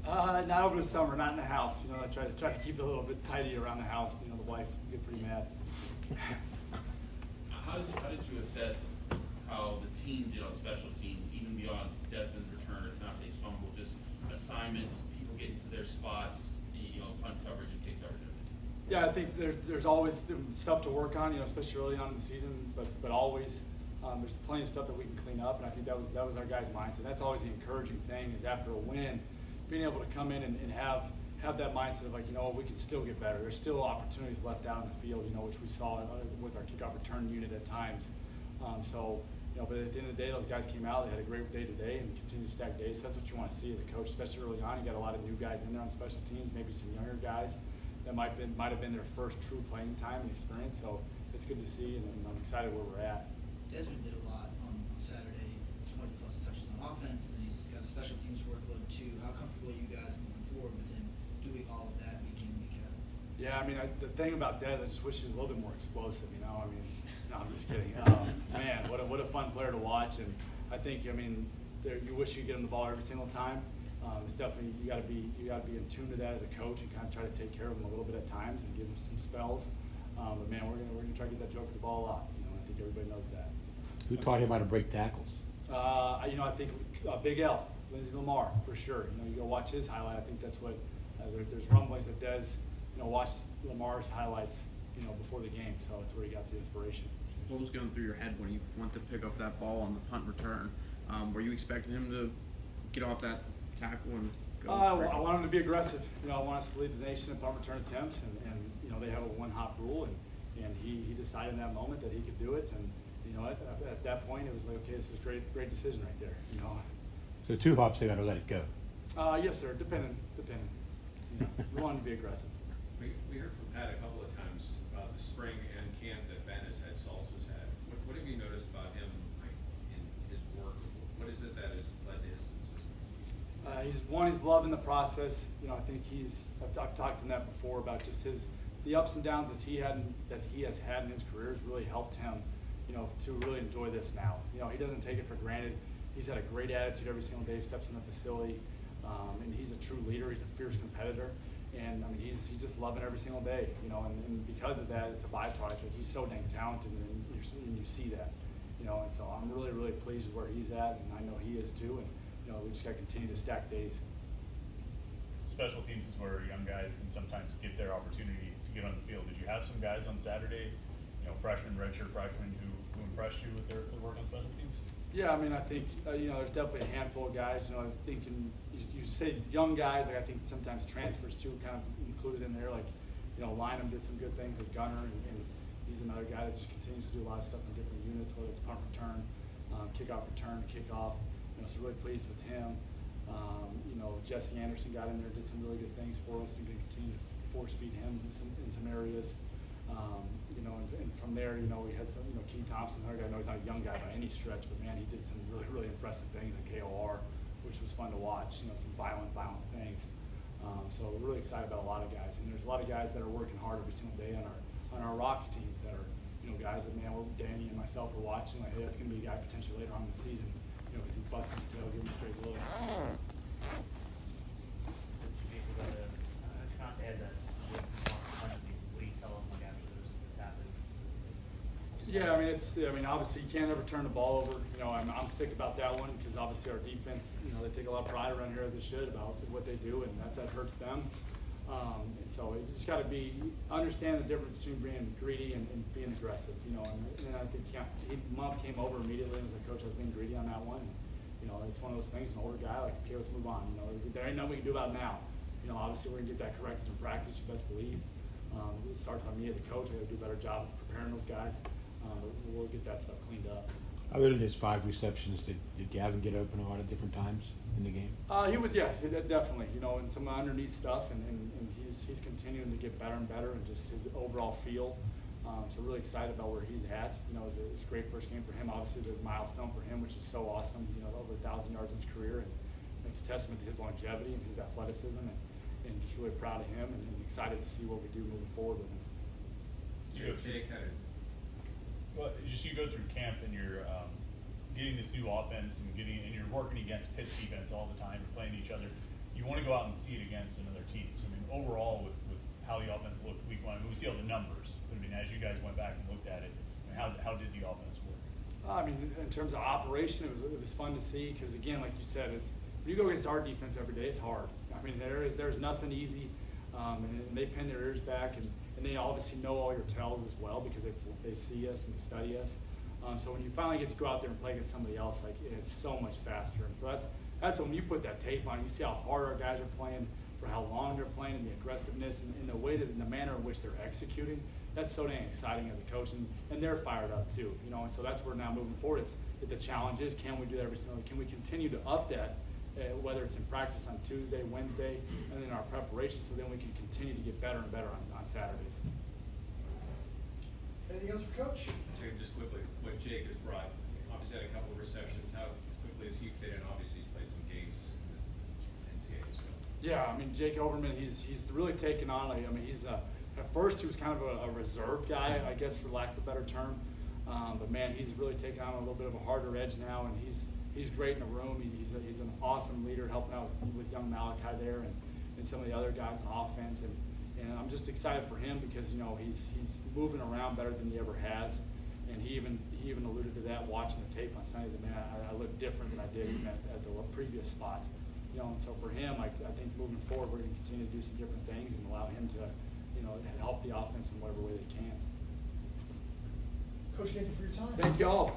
Not over the summer, not in the house. I try to keep it a little bit tidy around the house. The wife would get pretty mad. How did you assess how the team did on special teams, even beyond Desmond's return or Kanafe's fumble, just assignments, people getting to their spots, punt coverage and kick coverage? Yeah, I think there's always stuff to work on, especially early on in the season, but always there's plenty of stuff that we can clean up, and I think that was our guys' mindset. That's always the encouraging thing, is after a win, being able to come in and have that mindset of we can still get better. There's still opportunities left out in the field, which we saw with our kickoff return unit at times. But at the end of the day, those guys came out. They had a great day today and continue to stack days. That's what you want to see as a coach, especially early on. You got a lot of new guys in there on special teams, maybe some younger guys that might have been their first true playing time and experience. So it's good to see, and I'm excited where we're at. Desmond did a lot on Saturday, 20 plus touches on offense, and he's got special teams workload too. How comfortable are you guys moving forward with him doing all of that week in, week out? Yeah, the thing about Des, I just wish he was a little bit more explosive. No, I'm just kidding. Man, what a fun player to watch, and I think you wish you could get him the ball every single time. It's definitely you got to be in tune to that as a coach and kind of try to take care of him a little bit at times and give him some spells. But man, we're gonna try to get that Joker the ball a lot. I think everybody knows that. Who taught him how to break tackles? I think Big L, Lindsey Lamar, for sure. You go watch his highlight. I think that's what there's rumblings that Des, watched Lamar's highlights, before the game. So that's where he got the inspiration. What was going through your head when you went to pick up that ball on the punt return? Were you expecting him to get off that tackle and go? I want him to be aggressive. I want us to lead the nation in punt return attempts, and they have a one-hop rule, and he decided in that moment that he could do it, and at that point it was like, okay, this is a great decision right there. So 2 hops, they got to let it go. Yes, sir. Depending. We want him to be aggressive. We heard from Pat a couple of times about the spring and camp that Ben has had, Salsa's had. What have you noticed about him in his work? What is it that has led to his consistency? He's loving the process. I think I've talked to him that before about just the ups and downs that he has had in his career has really helped him, to really enjoy this now. He doesn't take it for granted. He's had a great attitude every single day. He steps in the facility, and he's a true leader. He's a fierce competitor, and he's just loving every single day. And because of that, it's a byproduct. He's so dang talented, and you see that. And so I'm really, really pleased with where he's at, and I know he is too. And we just got to continue to stack days. Special teams is where young guys can sometimes get their opportunity to get on the field. Did you have some guys on Saturday, freshmen, redshirt freshmen, who impressed you with their work on special teams? Yeah, I think there's definitely a handful of guys. I think you say young guys, I think sometimes transfers too kind of included in there. Lynham did some good things with Gunner, and he's another guy that just continues to do a lot of stuff in different units, whether it's punt return, kickoff return, kickoff. So really pleased with him. Jesse Anderson got in there, did some really good things for us, and going to continue to force feed him in some areas. And from there, we had some, King Thompson, another guy. I know he's not a young guy by any stretch, but man, he did some really, really impressive things in KOR, which was fun to watch. Some violent things. So we're really excited about a lot of guys, and there's a lot of guys that are working hard every single day on our Rocks teams that are, guys that Danny and myself are watching. Like, hey, that's going to be a guy potentially later on in the season. Because he's busting his tail, giving straight look. Yeah, obviously you can't ever turn the ball over. I'm sick about that one because obviously our defense, they take a lot of pride around here as they should about what they do, and that hurts them. And so you just got to understand the difference between being greedy and being aggressive. And I think Mom came over immediately and was like, Coach, I was being greedy on that one. It's one of those things, an older guy, like, okay, let's move on. There ain't nothing we can do about it now. Obviously we're going to get that corrected in practice, you best believe. It starts on me as a coach. I got to do a better job of preparing those guys. We'll get that stuff cleaned up. Other than his 5 receptions, did Gavin get open a lot of different times in the game? He was, definitely. And some underneath stuff, and he's continuing to get better and better, and just his overall feel. So really excited about where he's at. It was a great first game for him. Obviously, the milestone for him, which is so awesome. Over 1,000 yards in his career, and it's a testament to his longevity and his athleticism, and just really proud of him, and excited to see what we do moving forward with him. You go through camp and you're getting this new offense and you're working against Pitt's defense all the time. You're playing each other. you want to go out and see it against another team. So I mean, overall, with how the offense looked week one, I mean, we see all the numbers. But I mean, as you guys went back and looked at it, I mean, how did the offense work? I mean, in terms of operation, it was fun to see because again, like you said, it's when you go against our defense every day, it's hard. I mean, there's nothing easy, and they pin their ears back, and they obviously know all your tells as well because they see us and they study us. So when you finally get to go out there and play against somebody else, like it's so much faster. And so that's when you put that tape on, you see how hard our guys are playing, for how long they're playing, and the aggressiveness, and the way that, in the manner in which they're executing. That's so dang exciting as a coach, and they're fired up too, you know. And so that's where now moving forward, the challenge is, can we do that every single? Can we continue to up that, whether it's in practice on Tuesday, Wednesday, and then our preparation, so then we can continue to get better and better on Saturdays. Anything else for Coach? Just quickly, what Jake has brought, obviously had a couple of receptions. How quickly does he fit in? Obviously, he's played some games in this NCAA as well. Yeah, I mean, Jake Overman, he's really taken on. I mean, he's at first he was kind of a reserve guy, I guess, for lack of a better term. But man, he's really taken on a little bit of a harder edge now, and he's great in the room. He's an awesome leader, helping out with young Malachi there and some of the other guys on offense. And I'm just excited for him because, you know, he's moving around better than he ever has. And he even alluded to that watching the tape on Sunday. He said, man, I look different than I did even at the previous spot. You know, and so for him, I think moving forward, we're going to continue to do some different things and allow him to, you know, help the offense in whatever way they can. Coach, thank you for your time. Thank you all.